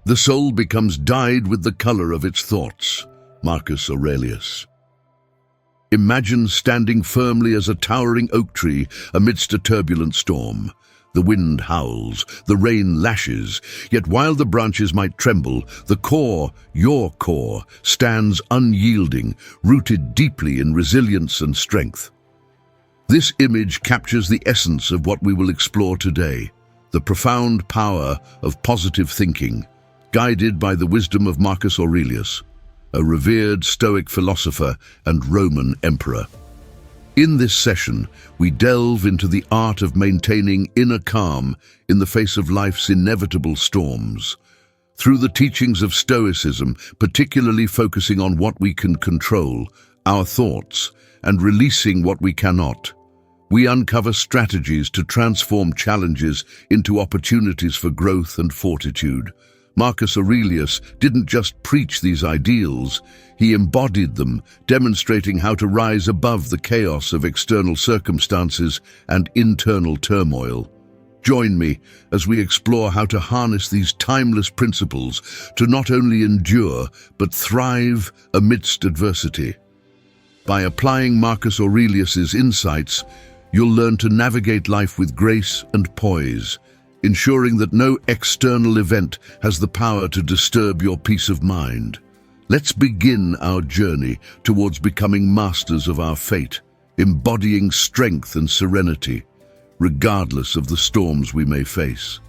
The soul becomes dyed with the color of its thoughts. Marcus Aurelius. Imagine standing firmly as a towering oak tree amidst a turbulent storm. The wind howls, the rain lashes, yet while the branches might tremble, the core, your core, stands unyielding, rooted deeply in resilience and strength. This image captures the essence of what we will explore today, the profound power of positive thinking, guided by the wisdom of Marcus Aurelius, a revered Stoic philosopher and Roman emperor. In this session, we delve into the art of maintaining inner calm in the face of life's inevitable storms. Through the teachings of Stoicism, particularly focusing on what we can control, our thoughts, and releasing what we cannot, we uncover strategies to transform challenges into opportunities for growth and fortitude. Marcus Aurelius didn't just preach these ideals, he embodied them, demonstrating how to rise above the chaos of external circumstances and internal turmoil. Join me as we explore how to harness these timeless principles to not only endure, but thrive amidst adversity. By applying Marcus Aurelius's insights, you'll learn to navigate life with grace and poise, ensuring that no external event has the power to disturb your peace of mind. Let's begin our journey towards becoming masters of our fate, embodying strength and serenity, regardless of the storms we may face.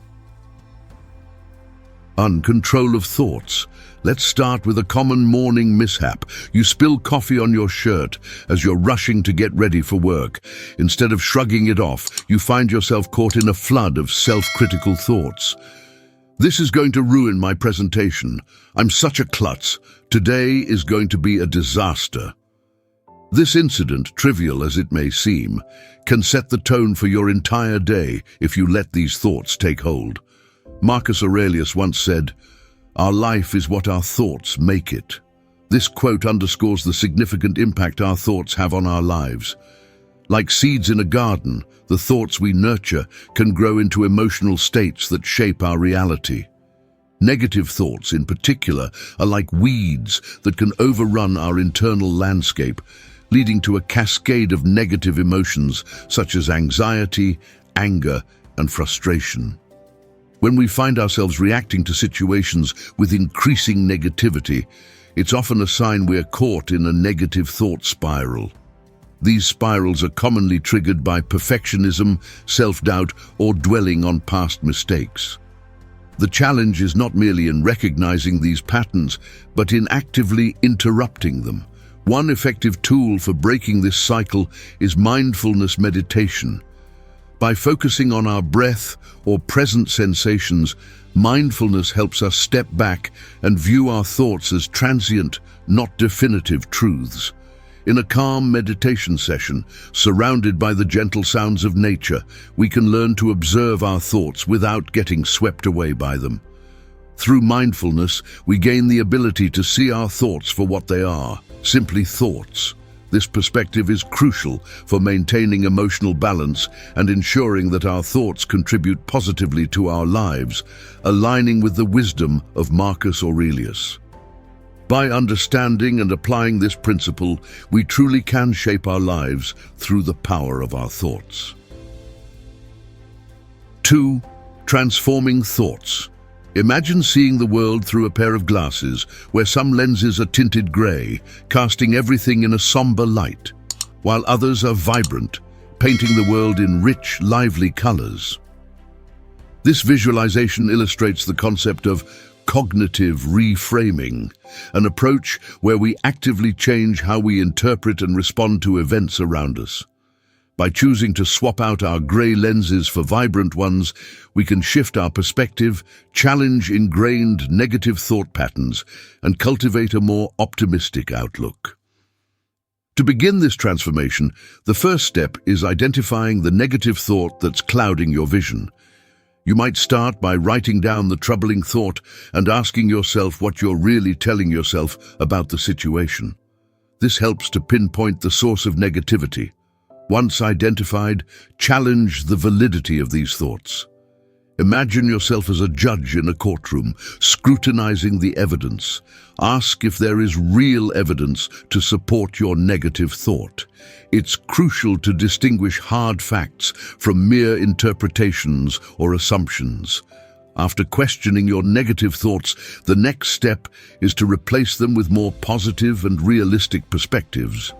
Control of thoughts. Let's start with a common morning mishap. You spill coffee on your shirt as you're rushing to get ready for work. Instead of shrugging it off, you find yourself caught in a flood of self-critical thoughts. This is going to ruin my presentation. I'm such a klutz. Today is going to be a disaster. This incident, trivial as it may seem, can set the tone for your entire day if you let these thoughts take hold. Marcus Aurelius once said, "Our life is what our thoughts make it." This quote underscores the significant impact our thoughts have on our lives. Like seeds in a garden, the thoughts we nurture can grow into emotional states that shape our reality. Negative thoughts, in particular, are like weeds that can overrun our internal landscape, leading to a cascade of negative emotions such as anxiety, anger, and frustration. When we find ourselves reacting to situations with increasing negativity, it's often a sign we're caught in a negative thought spiral. These spirals are commonly triggered by perfectionism, self-doubt, or dwelling on past mistakes. The challenge is not merely in recognizing these patterns, but in actively interrupting them. One effective tool for breaking this cycle is mindfulness meditation. By focusing on our breath or present sensations, mindfulness helps us step back and view our thoughts as transient, not definitive truths. In a calm meditation session, surrounded by the gentle sounds of nature, we can learn to observe our thoughts without getting swept away by them. Through mindfulness, we gain the ability to see our thoughts for what they are, simply thoughts. This perspective is crucial for maintaining emotional balance and ensuring that our thoughts contribute positively to our lives, aligning with the wisdom of Marcus Aurelius. By understanding and applying this principle, we truly can shape our lives through the power of our thoughts. 2. Transforming thoughts. Imagine seeing the world through a pair of glasses where some lenses are tinted grey, casting everything in a somber light, while others are vibrant, painting the world in rich, lively colours. This visualization illustrates the concept of cognitive reframing, an approach where we actively change how we interpret and respond to events around us. By choosing to swap out our grey lenses for vibrant ones, we can shift our perspective, challenge ingrained negative thought patterns, and cultivate a more optimistic outlook. To begin this transformation, the first step is identifying the negative thought that's clouding your vision. You might start by writing down the troubling thought and asking yourself what you're really telling yourself about the situation. This helps to pinpoint the source of negativity. Once identified, challenge the validity of these thoughts. Imagine yourself as a judge in a courtroom, scrutinizing the evidence. Ask if there is real evidence to support your negative thought. It's crucial to distinguish hard facts from mere interpretations or assumptions. After questioning your negative thoughts, the next step is to replace them with more positive and realistic perspectives.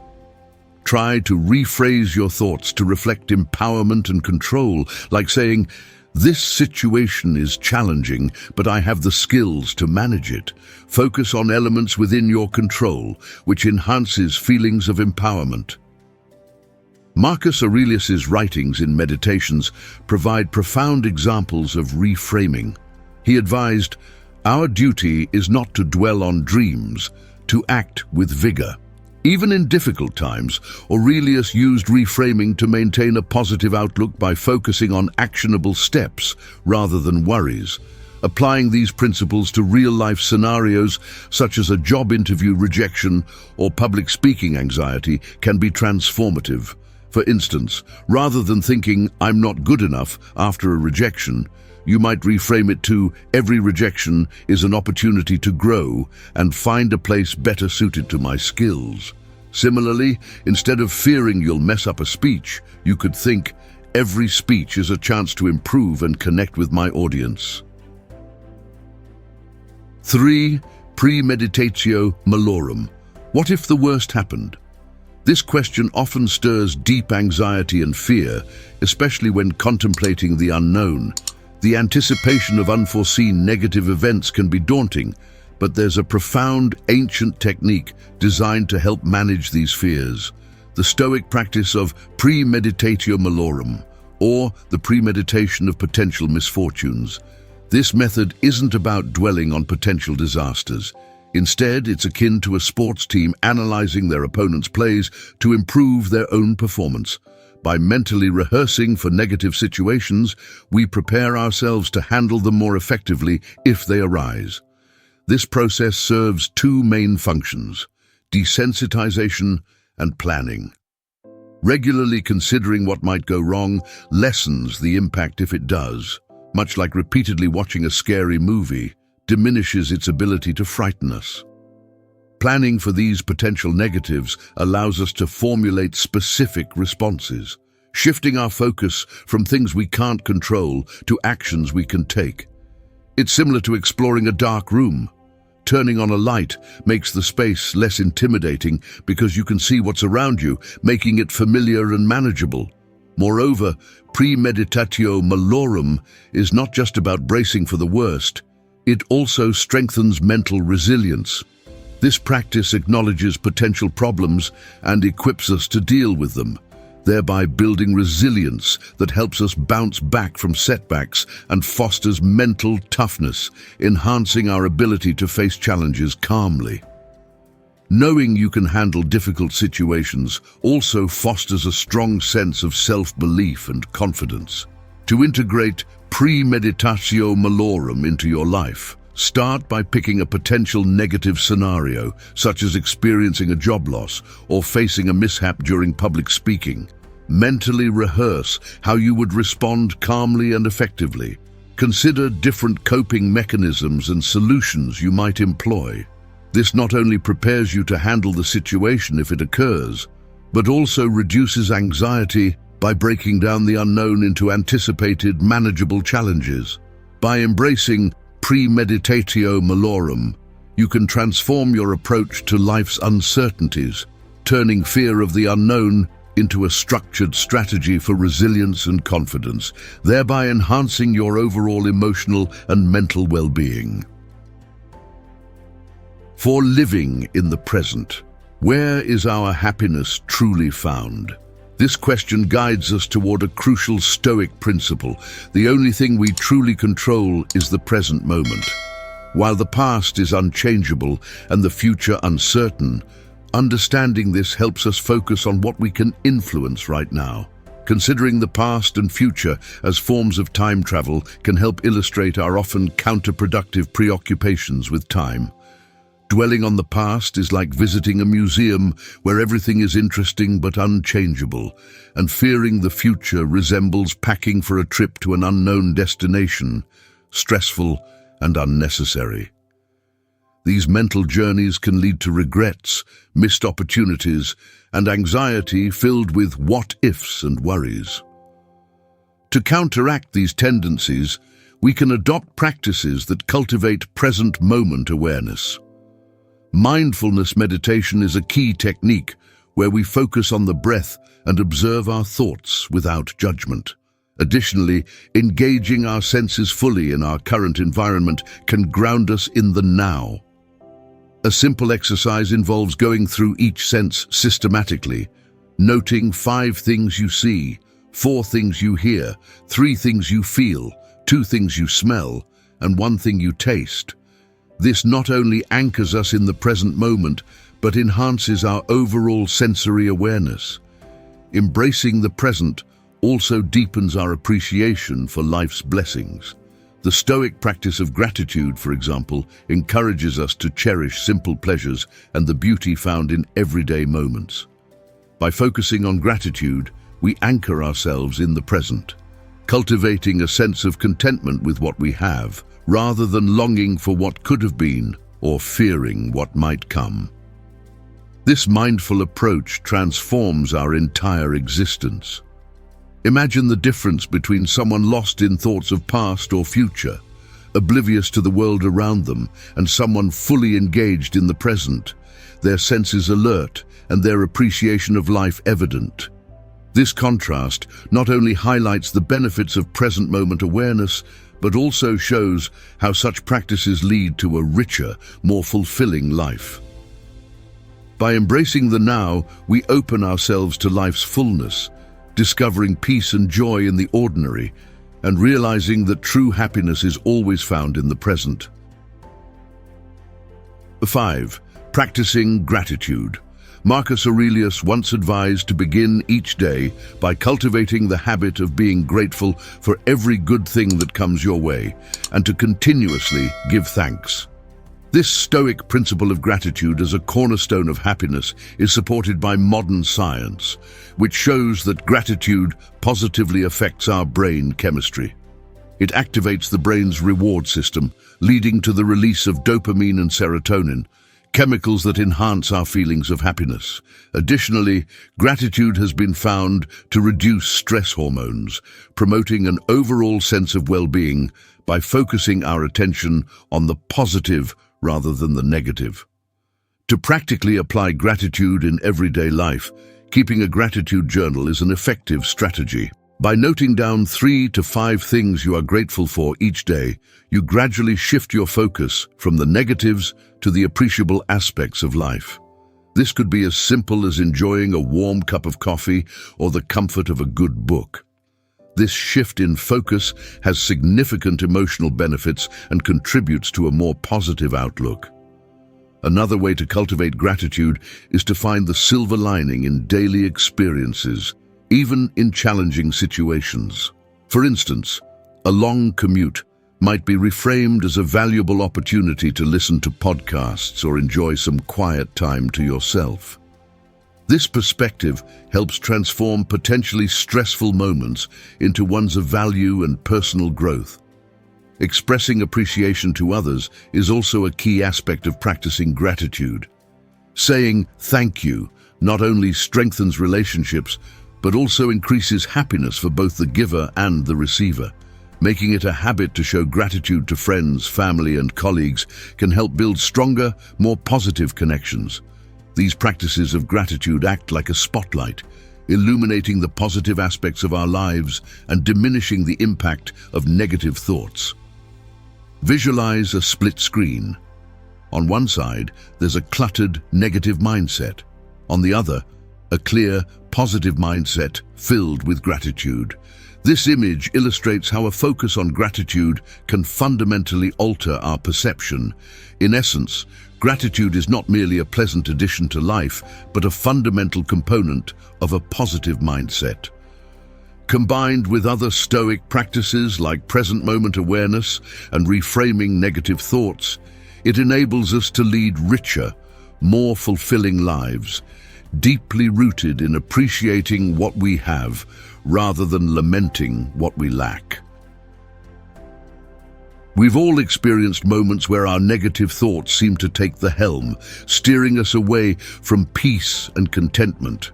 Try to rephrase your thoughts to reflect empowerment and control, like saying, "This situation is challenging, but I have the skills to manage it." Focus on elements within your control, which enhances feelings of empowerment. Marcus Aurelius's writings in Meditations provide profound examples of reframing. He advised, "Our duty is not to dwell on dreams, to act with vigor." Even in difficult times, Aurelius used reframing to maintain a positive outlook by focusing on actionable steps rather than worries. Applying these principles to real-life scenarios such as a job interview rejection or public speaking anxiety can be transformative. For instance, rather than thinking, "I'm not good enough" after a rejection, you might reframe it to, "Every rejection is an opportunity to grow and find a place better suited to my skills." Similarly, instead of fearing you'll mess up a speech, you could think, "Every speech is a chance to improve and connect with my audience." 3. Premeditatio Malorum. What if the worst happened? This question often stirs deep anxiety and fear, especially when contemplating the unknown. The anticipation of unforeseen negative events can be daunting, but there's a profound ancient technique designed to help manage these fears. The Stoic practice of Premeditatio Malorum, or the premeditation of potential misfortunes. This method isn't about dwelling on potential disasters. Instead, it's akin to a sports team analyzing their opponent's plays to improve their own performance. By mentally rehearsing for negative situations, we prepare ourselves to handle them more effectively if they arise. This process serves two main functions: desensitization and planning. Regularly considering what might go wrong lessens the impact if it does. Much like repeatedly watching a scary movie, diminishes its ability to frighten us. Planning for these potential negatives allows us to formulate specific responses, shifting our focus from things we can't control to actions we can take. It's similar to exploring a dark room. Turning on a light makes the space less intimidating because you can see what's around you, making it familiar and manageable. Moreover, Premeditatio Malorum is not just about bracing for the worst. It also strengthens mental resilience. This practice acknowledges potential problems and equips us to deal with them, thereby building resilience that helps us bounce back from setbacks and fosters mental toughness, enhancing our ability to face challenges calmly. Knowing you can handle difficult situations also fosters a strong sense of self-belief and confidence. To integrate Premeditatio Malorum into your life, start by picking a potential negative scenario, such as experiencing a job loss or facing a mishap during public speaking. Mentally rehearse how you would respond calmly and effectively. Consider different coping mechanisms and solutions you might employ. This not only prepares you to handle the situation if it occurs, but also reduces anxiety by breaking down the unknown into anticipated, manageable challenges. By embracing Premeditatio Malorum, you can transform your approach to life's uncertainties, turning fear of the unknown into a structured strategy for resilience and confidence, thereby enhancing your overall emotional and mental well-being. For living in the present, where is our happiness truly found? This question guides us toward a crucial Stoic principle. The only thing we truly control is the present moment. While the past is unchangeable and the future uncertain, understanding this helps us focus on what we can influence right now. Considering the past and future as forms of time travel can help illustrate our often counterproductive preoccupations with time. Dwelling on the past is like visiting a museum where everything is interesting but unchangeable, and fearing the future resembles packing for a trip to an unknown destination, stressful and unnecessary. These mental journeys can lead to regrets, missed opportunities, and anxiety filled with what-ifs and worries. To counteract these tendencies, we can adopt practices that cultivate present moment awareness. Mindfulness meditation is a key technique where we focus on the breath and observe our thoughts without judgment. Additionally, engaging our senses fully in our current environment can ground us in the now. A simple exercise involves going through each sense systematically, noting 5 things you see, 4 things you hear, 3 things you feel, 2 things you smell, and 1 thing you taste. This not only anchors us in the present moment, but enhances our overall sensory awareness. Embracing the present also deepens our appreciation for life's blessings. The Stoic practice of gratitude, for example, encourages us to cherish simple pleasures and the beauty found in everyday moments. By focusing on gratitude, we anchor ourselves in the present, cultivating a sense of contentment with what we have, rather than longing for what could have been or fearing what might come. This mindful approach transforms our entire existence. Imagine the difference between someone lost in thoughts of past or future, oblivious to the world around them, and someone fully engaged in the present, their senses alert and their appreciation of life evident. This contrast not only highlights the benefits of present moment awareness, but also shows how such practices lead to a richer, more fulfilling life. By embracing the now, we open ourselves to life's fullness, discovering peace and joy in the ordinary, and realizing that true happiness is always found in the present. 5. Practicing gratitude. Marcus Aurelius once advised to begin each day by cultivating the habit of being grateful for every good thing that comes your way, and to continuously give thanks. This Stoic principle of gratitude as a cornerstone of happiness is supported by modern science, which shows that gratitude positively affects our brain chemistry. It activates the brain's reward system, leading to the release of dopamine and serotonin, chemicals that enhance our feelings of happiness. Additionally, gratitude has been found to reduce stress hormones, promoting an overall sense of well-being by focusing our attention on the positive rather than the negative. To practically apply gratitude in everyday life, keeping a gratitude journal is an effective strategy. By noting down 3 to 5 things you are grateful for each day, you gradually shift your focus from the negatives to the appreciable aspects of life. This could be as simple as enjoying a warm cup of coffee or the comfort of a good book. This shift in focus has significant emotional benefits and contributes to a more positive outlook. Another way to cultivate gratitude is to find the silver lining in daily experiences, even in challenging situations. For instance, a long commute might be reframed as a valuable opportunity to listen to podcasts or enjoy some quiet time to yourself. This perspective helps transform potentially stressful moments into ones of value and personal growth. Expressing appreciation to others is also a key aspect of practicing gratitude. Saying thank you not only strengthens relationships, but also increases happiness for both the giver and the receiver. Making it a habit to show gratitude to friends, family, and colleagues can help build stronger, more positive connections. These practices of gratitude act like a spotlight, illuminating the positive aspects of our lives and diminishing the impact of negative thoughts. Visualize a split screen. On one side, there's a cluttered, negative mindset. On the other, a clear, positive mindset filled with gratitude. This image illustrates how a focus on gratitude can fundamentally alter our perception. In essence, gratitude is not merely a pleasant addition to life, but a fundamental component of a positive mindset. Combined with other Stoic practices like present moment awareness and reframing negative thoughts, It enables us to lead richer, more fulfilling lives, deeply rooted in appreciating what we have rather than lamenting what we lack. We've all experienced moments where our negative thoughts seem to take the helm, steering us away from peace and contentment.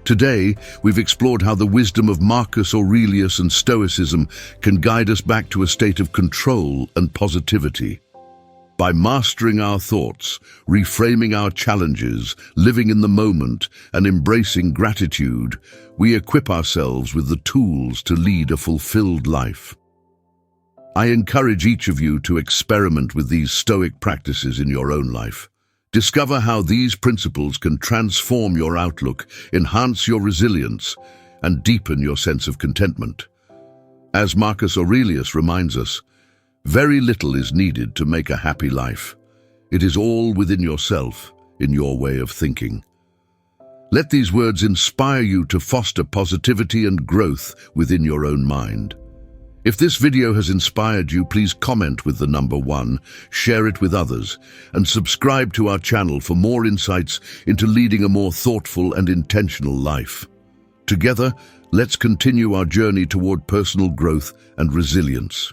Today, we've explored how the wisdom of Marcus Aurelius and Stoicism can guide us back to a state of control and positivity. By mastering our thoughts, reframing our challenges, living in the moment, and embracing gratitude, we equip ourselves with the tools to lead a fulfilled life. I encourage each of you to experiment with these Stoic practices in your own life. Discover how these principles can transform your outlook, enhance your resilience, and deepen your sense of contentment. As Marcus Aurelius reminds us, very little is needed to make a happy life. It is all within yourself, in your way of thinking. Let these words inspire you to foster positivity and growth within your own mind. If this video has inspired you, please comment with the number 1, share it with others, and subscribe to our channel for more insights into leading a more thoughtful and intentional life. Together, let's continue our journey toward personal growth and resilience.